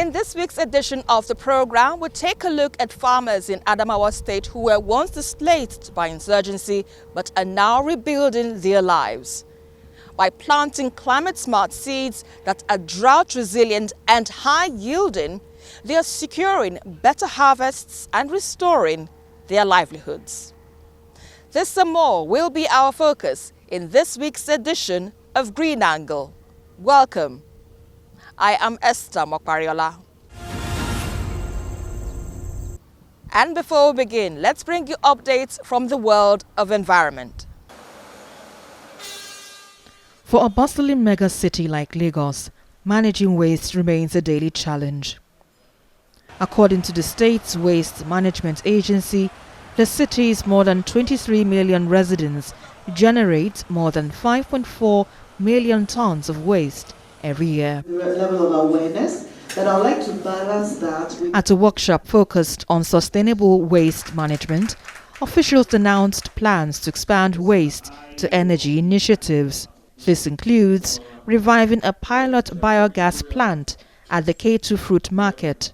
In this week's edition of the program, we'll take a look at farmers in Adamawa State who were once displaced by insurgency but are now rebuilding their lives. By planting climate-smart seeds that are drought-resilient and high-yielding, they are securing better harvests and restoring their livelihoods. This and more will be our focus in this week's edition of Green Angle. Welcome. I am Esther Mokpariola. And before we begin, let's bring you updates from the world of environment. For a bustling mega city like Lagos, managing waste remains a daily challenge. According to the state's waste management agency, the city's more than 23 million residents generate more than 5.4 million tons of waste every year. The level of awareness, that I would like to balance that with... At a workshop focused on sustainable waste management, officials announced plans to expand waste to energy initiatives. This includes reviving a pilot biogas plant at the K2 Fruit Market,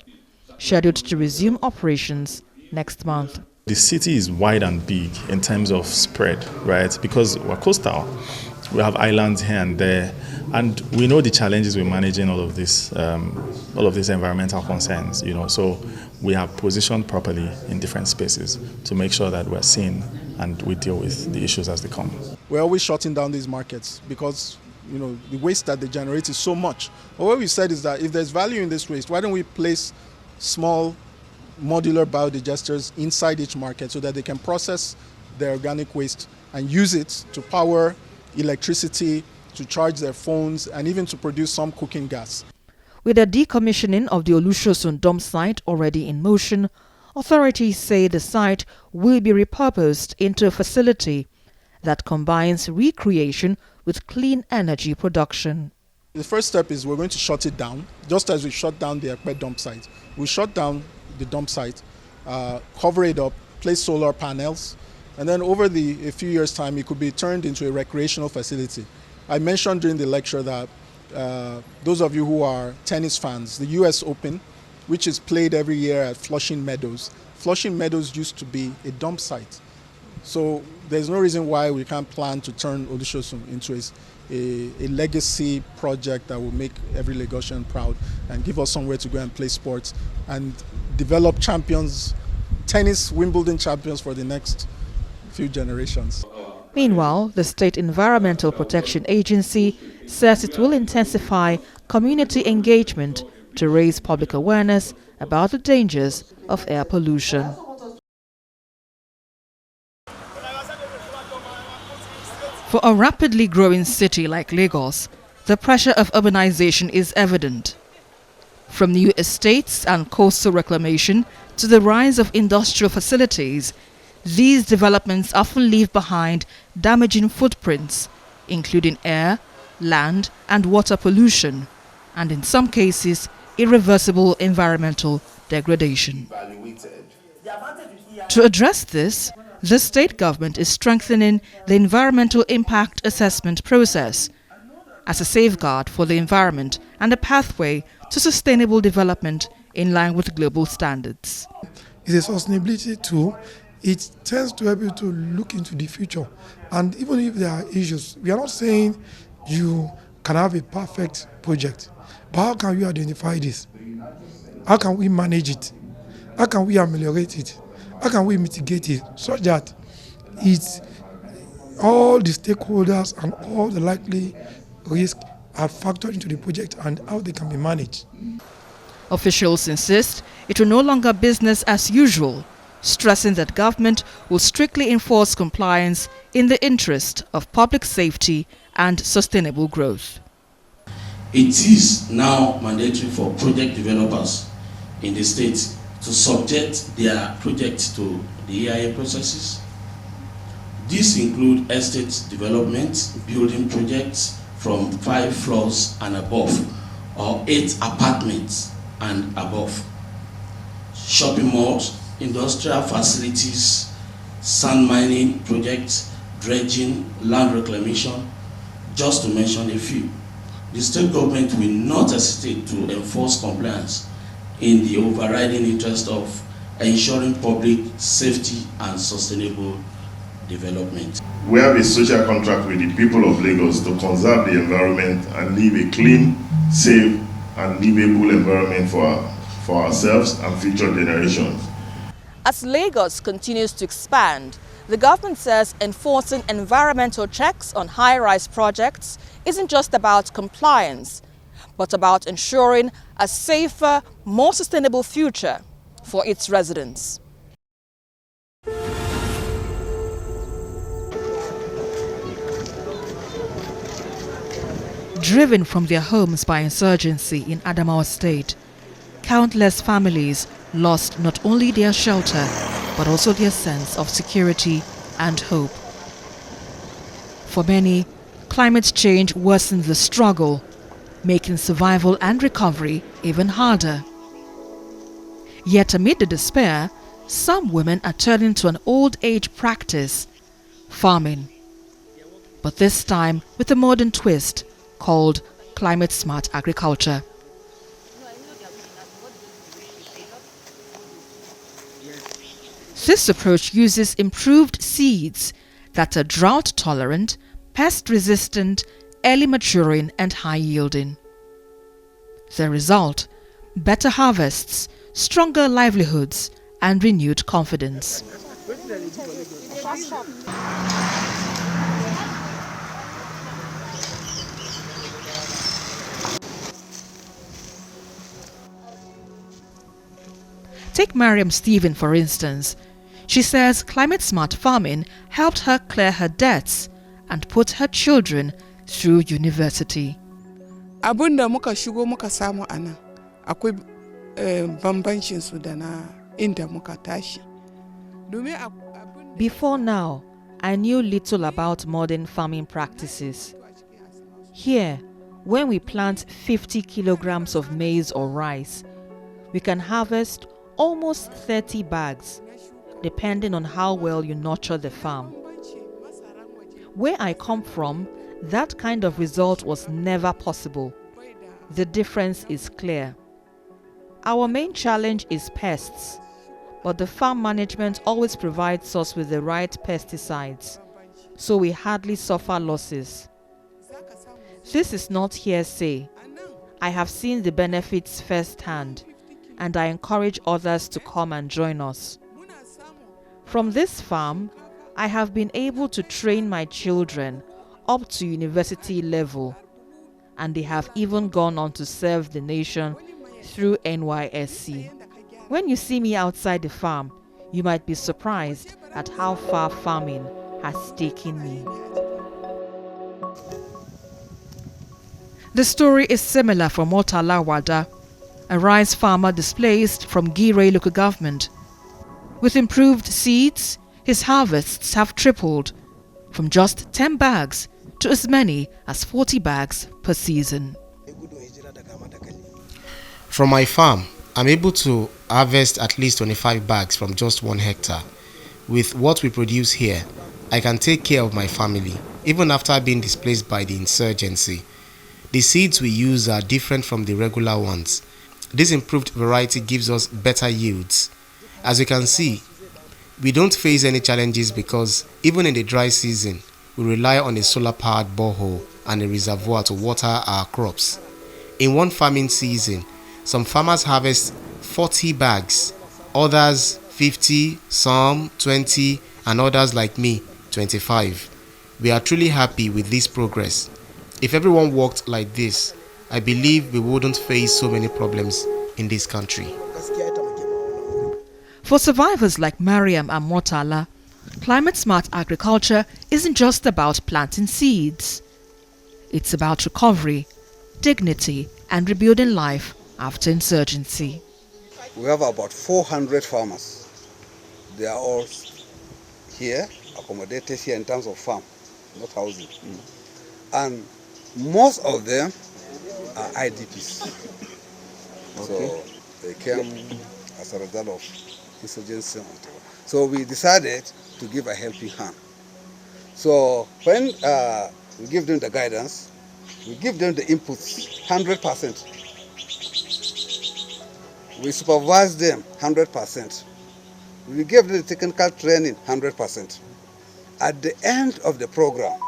scheduled to resume operations next month. The city is wide and big in terms of spread, right? Because we're coastal. We have islands here and there, and we know the challenges with managing all of these environmental concerns. So we have positioned properly in different spaces to make sure that we're seen and we deal with the issues as they come. We're always shutting down these markets because the waste that they generate is so much. But what we said is that if there's value in this waste, why don't we place small modular biodigesters inside each market so that they can process their organic waste and use it to power electricity, to charge their phones, and even to produce some cooking gas. With the decommissioning of the Olusosun dump site already in motion, authorities say the site will be repurposed into a facility that combines recreation with clean energy production. The first step is we're going to shut it down, just as we shut down the Ekpe dump site. We shut down the dump site, cover it up, place solar panels, and then over a few years' time, it could be turned into a recreational facility. I mentioned during the lecture that those of you who are tennis fans, the US Open, which is played every year at Flushing Meadows. Flushing Meadows used to be a dump site. So there's no reason why we can't plan to turn Olusosun into a legacy project that will make every Lagosian proud and give us somewhere to go and play sports and develop champions, tennis Wimbledon champions for the next few generations. Meanwhile, the State Environmental Protection Agency says it will intensify community engagement to raise public awareness about the dangers of air pollution. For a rapidly growing city like Lagos, the pressure of urbanization is evident. From new estates and coastal reclamation to the rise of industrial facilities, these developments often leave behind damaging footprints, including air, land, and water pollution, and in some cases, irreversible environmental degradation. To address this, the state government is strengthening the environmental impact assessment process as a safeguard for the environment and a pathway to sustainable development in line with global standards. It's a sustainability tool. It tends to help you to look into the future. And even if there are issues, we are not saying you can have a perfect project. But how can we identify this? How can we manage it? How can we ameliorate it? How can we mitigate it such that it's all the stakeholders and all the likely risks are factored into the project and how they can be managed? Officials insist it will no longer business as usual, stressing that government will strictly enforce compliance in the interest of public safety and sustainable growth. It is now mandatory for project developers in the state to subject their projects to the EIA processes. These include estate development, building projects from 5 floors and above, or 8 apartments and above, shopping malls, industrial facilities, sand mining projects, dredging, land reclamation, just to mention a few. The state government will not hesitate to enforce compliance in the overriding interest of ensuring public safety and sustainable development. We have a social contract with the people of Lagos to conserve the environment and leave a clean, safe, and livable environment for ourselves and future generations. As Lagos continues to expand, the government says enforcing environmental checks on high-rise projects isn't just about compliance, but about ensuring a safer, more sustainable future for its residents. Driven from their homes by insurgency in Adamawa State, countless families lost not only their shelter, but also their sense of security and hope. For many, climate change worsened the struggle, making survival and recovery even harder. Yet amid the despair, some women are turning to an old-age practice, farming. But this time with a modern twist called climate-smart agriculture. This approach uses improved seeds that are drought-tolerant, pest-resistant, early maturing and high-yielding. The result: better harvests, stronger livelihoods and renewed confidence. Take Mariam Stephen, for instance. She says climate-smart farming helped her clear her debts and put her children through university. Abunda muka shigo muka samu anan akwai bambancin su da na inda muka tashi. Before now, I knew little about modern farming practices. Here, when we plant 50 kilograms of maize or rice, we can harvest almost 30 bags, depending on how well you nurture the farm. Where I come from, that kind of result was never possible. The difference is clear. Our main challenge is pests, but the farm management always provides us with the right pesticides, so we hardly suffer losses. This is not hearsay. I have seen the benefits firsthand, and I encourage others to come and join us. From this farm, I have been able to train my children up to university level, and they have even gone on to serve the nation through NYSC. When you see me outside the farm, you might be surprised at how far farming has taken me. The story is similar for Murtala Wada, a rice farmer displaced from Gire local government. With improved seeds, his harvests have tripled, from just 10 bags to as many as 40 bags per season. From my farm, I'm able to harvest at least 25 bags from just 1 hectare. With what we produce here, I can take care of my family, even after being displaced by the insurgency. The seeds we use are different from the regular ones. This improved variety gives us better yields. As you can see, we don't face any challenges because even in the dry season, we rely on a solar-powered borehole and a reservoir to water our crops. In one farming season, some farmers harvest 40 bags, others 50, some 20, and others like me, 25. We are truly happy with this progress. If everyone worked like this, I believe we wouldn't face so many problems in this country. For survivors like Mariam and Murtala, climate-smart agriculture isn't just about planting seeds. It's about recovery, dignity, and rebuilding life after insurgency. We have about 400 farmers. They are all here, accommodated here in terms of farm, not housing. And most of them are IDPs. Okay. So they came as a result of insurgency. So we decided to give a helping hand. So when we give them the guidance, we give them the inputs 100%. We supervise them 100%. We give them the technical training 100%. At the end of the program,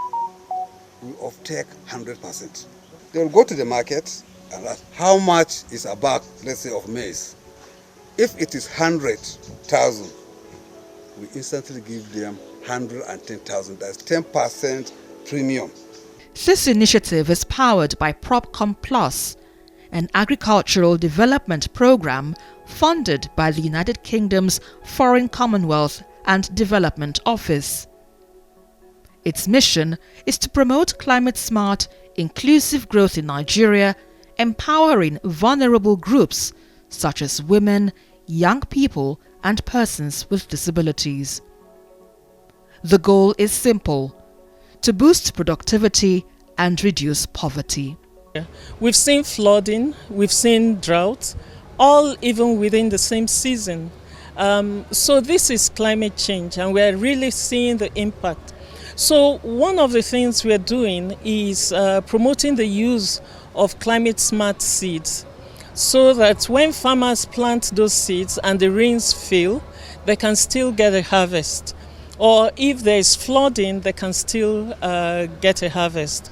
we offtake 100%. They will go to the market and ask how much is a bag, let's say, of maize. If it is 100,000, we instantly give them 110,000. That's 10% premium. This initiative is powered by PropCom Plus, an agricultural development program funded by the United Kingdom's Foreign Commonwealth and Development Office. Its mission is to promote climate-smart, inclusive growth in Nigeria, empowering vulnerable groups such as women, young people, and persons with disabilities. The goal is simple: to boost productivity and reduce poverty. We've seen flooding, we've seen drought, all even within the same season. So this is climate change, and we're really seeing the impact. So one of the things we're doing is promoting the use of climate smart seeds, so that when farmers plant those seeds and the rains fail, they can still get a harvest. Or if there is flooding, they can still get a harvest.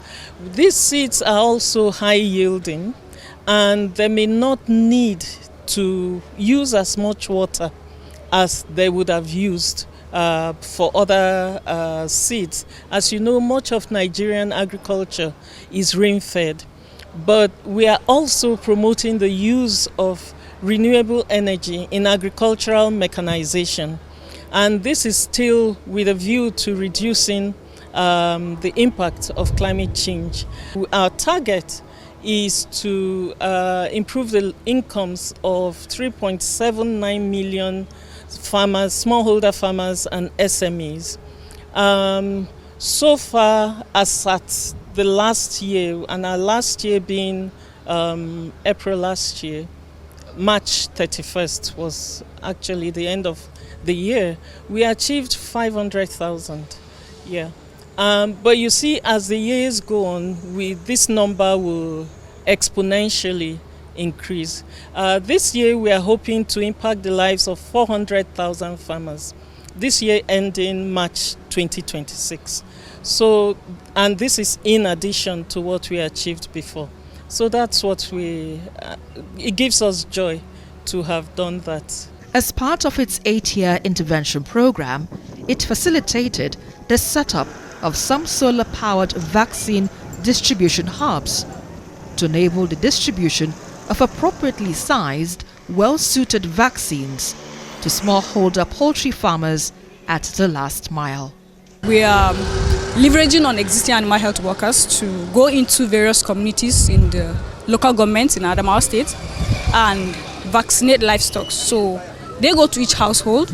These seeds are also high yielding, and they may not need to use as much water as they would have used for other seeds. As you know, much of Nigerian agriculture is rain-fed, but we are also promoting the use of renewable energy in agricultural mechanization. And this is still with a view to reducing the impact of climate change. Our target is to improve the incomes of 3.79 million farmers, smallholder farmers and SMEs. So far, as at the last year, and our last year being April last year, March 31st was actually the end of the year, we achieved 500,000. Yeah. But you see, as the years go on, this number will exponentially increase. This year, we are hoping to impact the lives of 400,000 farmers. This year ending March 2026. So, and this is in addition to what we achieved before. So that's what it gives us joy to have done that. As part of its 8-year intervention program, it facilitated the setup of some solar-powered vaccine distribution hubs to enable the distribution of appropriately sized, well-suited vaccines to smallholder poultry farmers at the last mile. We are leveraging on existing animal health workers to go into various communities in the local government in Adamawa State and vaccinate livestock. So they go to each household,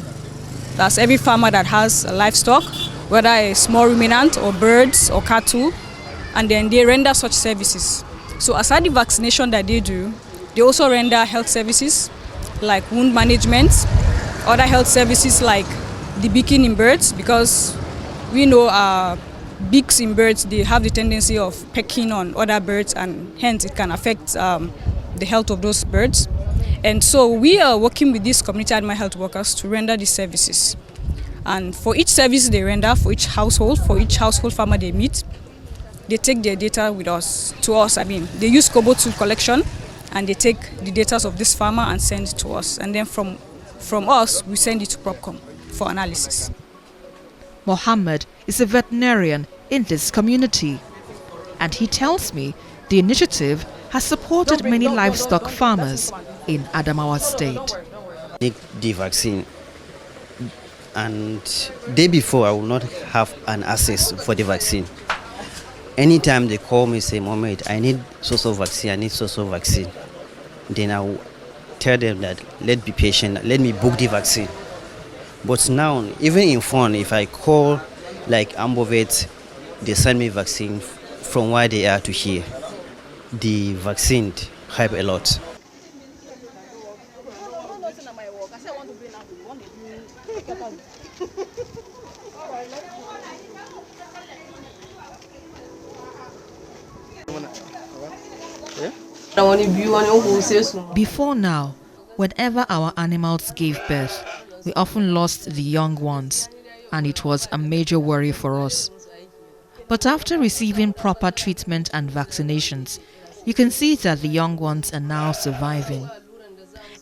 that's every farmer that has a livestock, whether a small ruminant or birds or cattle, and then they render such services. So aside the vaccination that they do, they also render health services like wound management, other health services like debeaking in birds, because we know beaks in birds, they have the tendency of pecking on other birds, and hence it can affect the health of those birds. And so we are working with these community animal health workers to render these services. And for each service they render, for each household farmer they meet, they take their data with us, they use Kobo tool collection, and they take the data of this farmer and send it to us. And then from us, we send it to PropCom for analysis. Mohammed is a veterinarian in this community, and he tells me the initiative has supported many livestock farmers in Adamawa State. Take the vaccine, and day before I will not have an access for the vaccine. Anytime they call me, say, Mohammed, I need so vaccine, then I will tell them that let's be patient, let me book the vaccine. But now, even in phone, if I call like Ambovet, they send me vaccine from where they are to here. The vaccine help a lot. Before now, Whenever our animals gave birth, we often lost the young ones, and it was a major worry for us. But after receiving proper treatment and vaccinations, you can see that the young ones are now surviving.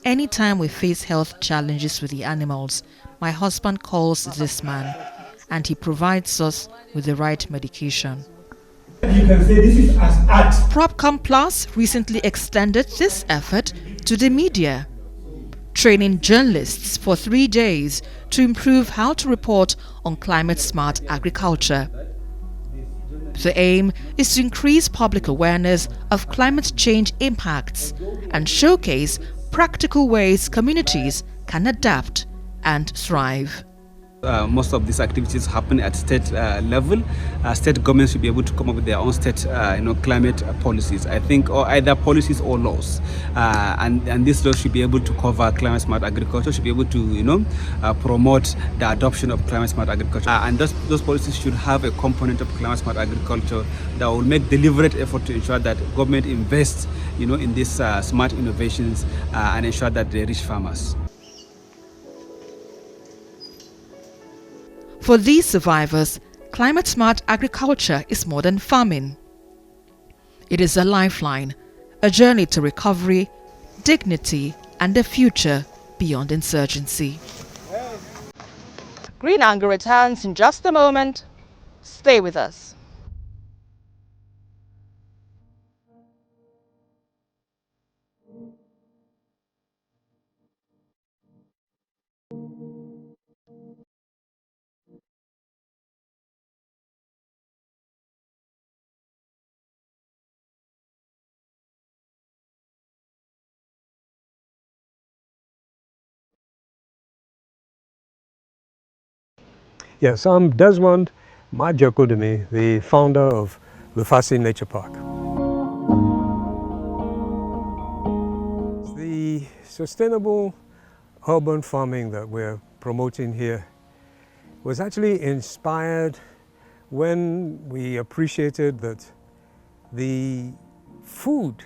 Anytime we face health challenges with the animals, my husband calls this man, and he provides us with the right medication. You can say this is as art. PropCom Plus recently extended this effort to the media, training journalists for 3 days to improve how to report on climate-smart agriculture. The aim is to increase public awareness of climate change impacts and showcase practical ways communities can adapt and thrive. Most of these activities happen at state level. State governments should be able to come up with their own state, climate policies. I think, or either policies or laws, and these laws should be able to cover climate smart agriculture. Should be able to, promote the adoption of climate smart agriculture, and those policies should have a component of climate smart agriculture that will make deliberate effort to ensure that government invests, in these smart innovations and ensure that they reach farmers. For these survivors, climate-smart agriculture is more than farming. It is a lifeline, a journey to recovery, dignity, and a future beyond insurgency. Green Angle returns in just a moment. Stay with us. Yes, I'm Desmond Majokodemi, the founder of Lufasi Nature Park. The sustainable urban farming that we're promoting here was actually inspired when we appreciated that the food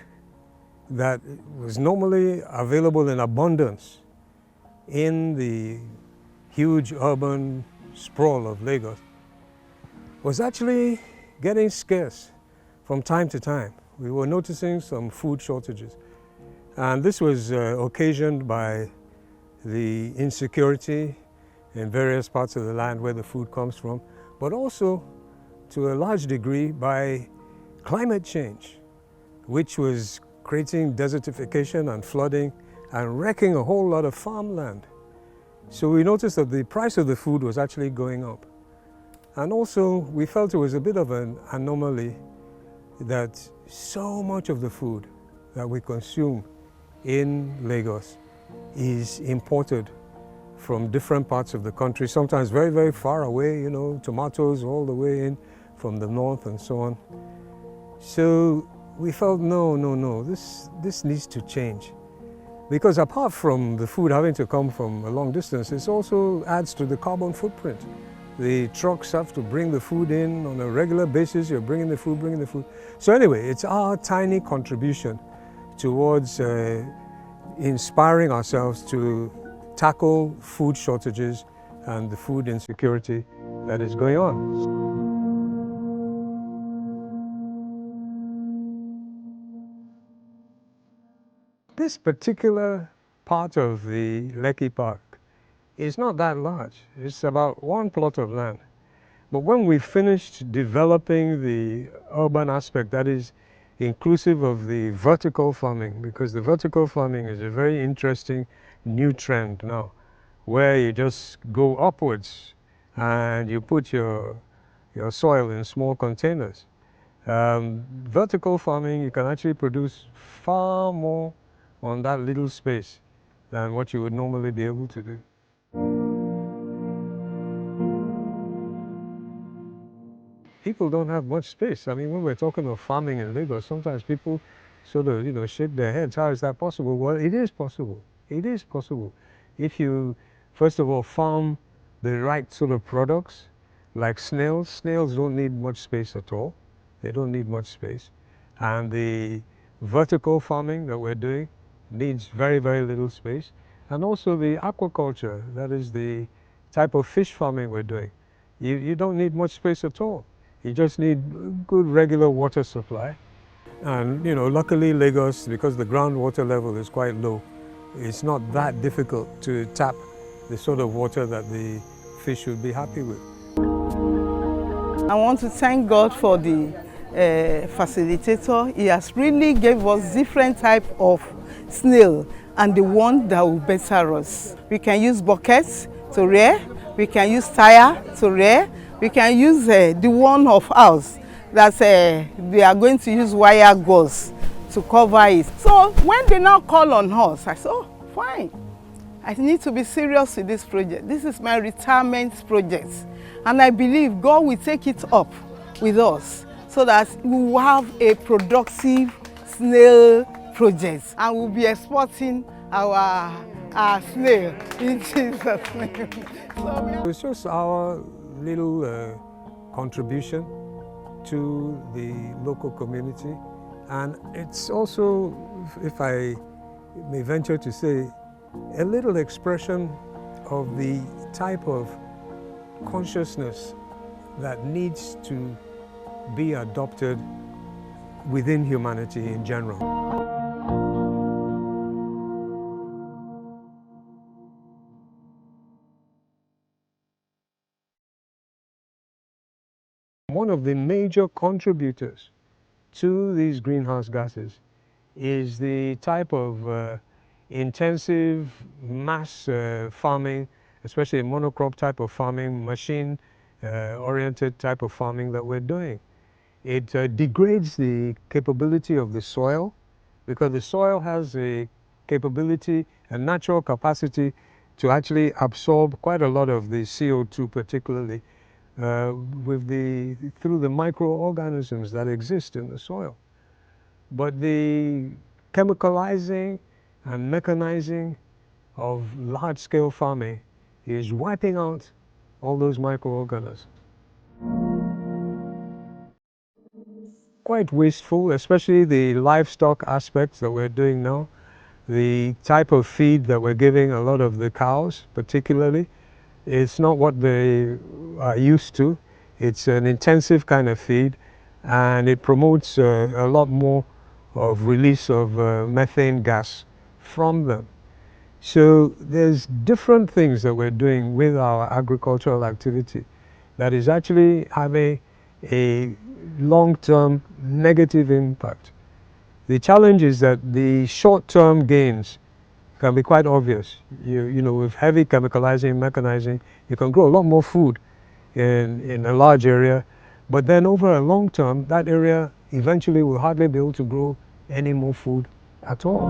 that was normally available in abundance in the huge urban sprawl of Lagos was actually getting scarce from time to time. We were noticing some food shortages, and this was occasioned by the insecurity in various parts of the land where the food comes from, but also to a large degree by climate change, which was creating desertification and flooding and wrecking a whole lot of farmland. So we noticed that the price of the food was actually going up. And also we felt it was a bit of an anomaly that so much of the food that we consume in Lagos is imported from different parts of the country, sometimes very, very far away, tomatoes all the way in from the north and so on. So we felt, no, this needs to change. Because apart from the food having to come from a long distance, it also adds to the carbon footprint. The trucks have to bring the food in on a regular basis. You're bringing the food. So anyway, it's our tiny contribution towards inspiring ourselves to tackle food shortages and the food insecurity that is going on. This particular part of the Lekki Park is not that large. It's about one plot of land. But when we finished developing the urban aspect, that is inclusive of the vertical farming, because the vertical farming is a very interesting new trend now, where you just go upwards and you put your soil in small containers. Vertical farming, you can actually produce far more on that little space than what you would normally be able to do. People don't have much space. I mean, when we're talking of farming in Lagos, sometimes people sort of, shake their heads. How is that possible? Well, it is possible. It is possible. If you, first of all, farm the right sort of products, like snails. Snails don't need much space at all. They don't need much space. And the vertical farming that we're doing needs very, very little space. And also the aquaculture, that is the type of fish farming we're doing. You don't need much space at all. You just need good regular water supply. And luckily Lagos, because the groundwater level is quite low, it's not that difficult to tap the sort of water that the fish would be happy with. I want to thank God for the facilitator. He has really gave us different type of snail and the one that will better us. We can use buckets to rear, we can use tire to rear, we can use the one of ours that they are going to use wire gauze to cover it. So when they now call on us, I said, oh, fine. I need to be serious with this project. This is my retirement project. And I believe God will take it up with us so that we will have a productive snail project and we'll be exporting our snail in Jesus' name. It's just our little contribution to the local community, and it's also, if I may venture to say, a little expression of the type of consciousness that needs to be adopted within humanity in general. One of the major contributors to these greenhouse gases is the type of intensive mass farming, especially monocrop type of farming, machine oriented type of farming that we're doing. It degrades the capability of the soil, because the soil has a capability, a natural capacity to actually absorb quite a lot of the CO2, particularly through the microorganisms that exist in the soil. But the chemicalizing and mechanizing of large-scale farming is wiping out all those microorganisms. Quite wasteful, especially the livestock aspects that we're doing now. The type of feed that we're giving a lot of the cows, particularly, it's not what they are used to. It's an intensive kind of feed, and it promotes a lot more of release of methane gas from them. So there's different things that we're doing with our agricultural activity that is actually having a long-term negative impact. The challenge is that the short-term gains can be quite obvious. With heavy chemicalizing, mechanizing, you can grow a lot more food in a large area, but then over a long term, that area eventually will hardly be able to grow any more food at all.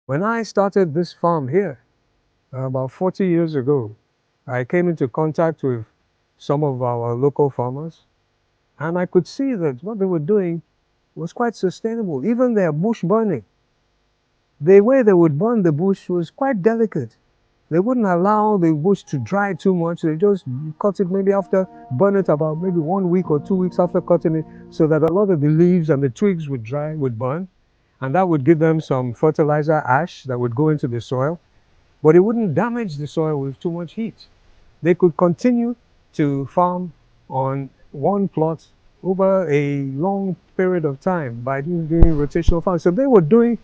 When I started this farm here, about 40 years ago, I came into contact with some of our local farmers, and I could see that what they were doing was quite sustainable. Even their bush burning, the way they would burn the bush was quite delicate. They wouldn't allow the bush to dry too much. They just cut it maybe after, burn it about maybe 1 week or 2 weeks after cutting it, so that a lot of the leaves and the twigs would dry, would burn. And that would give them some fertilizer ash that would go into the soil. But it wouldn't damage the soil with too much heat. They could continue to farm on one plot over a long period of time by doing rotational farming. So they were doing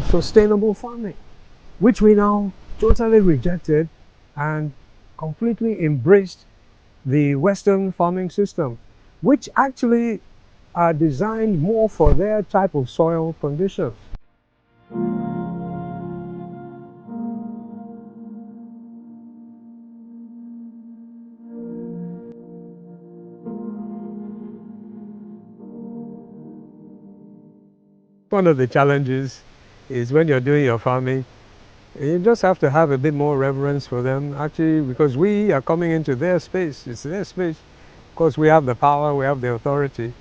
sustainable farming, which we now totally rejected and completely embraced the Western farming system, which actually are designed more for their type of soil conditions. One of the challenges is when you're doing your farming, you just have to have a bit more reverence for them, actually, because we are coming into their space. It's their space. Of course, we have the power, we have the authority,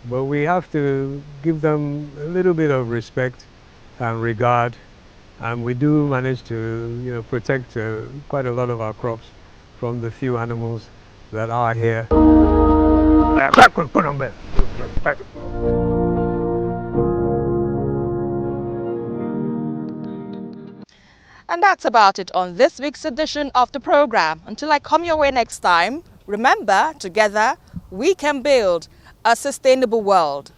but we have to give them a little bit of respect and regard, and we do manage to protect quite a lot of our crops from the few animals that are here. And that's about it on this week's edition of the program. Until I come your way next time, remember, together we can build a sustainable world.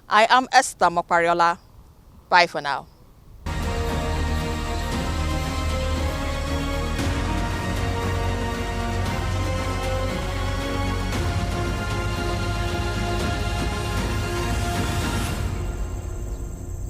I am Esther Mokwariola. Bye for now.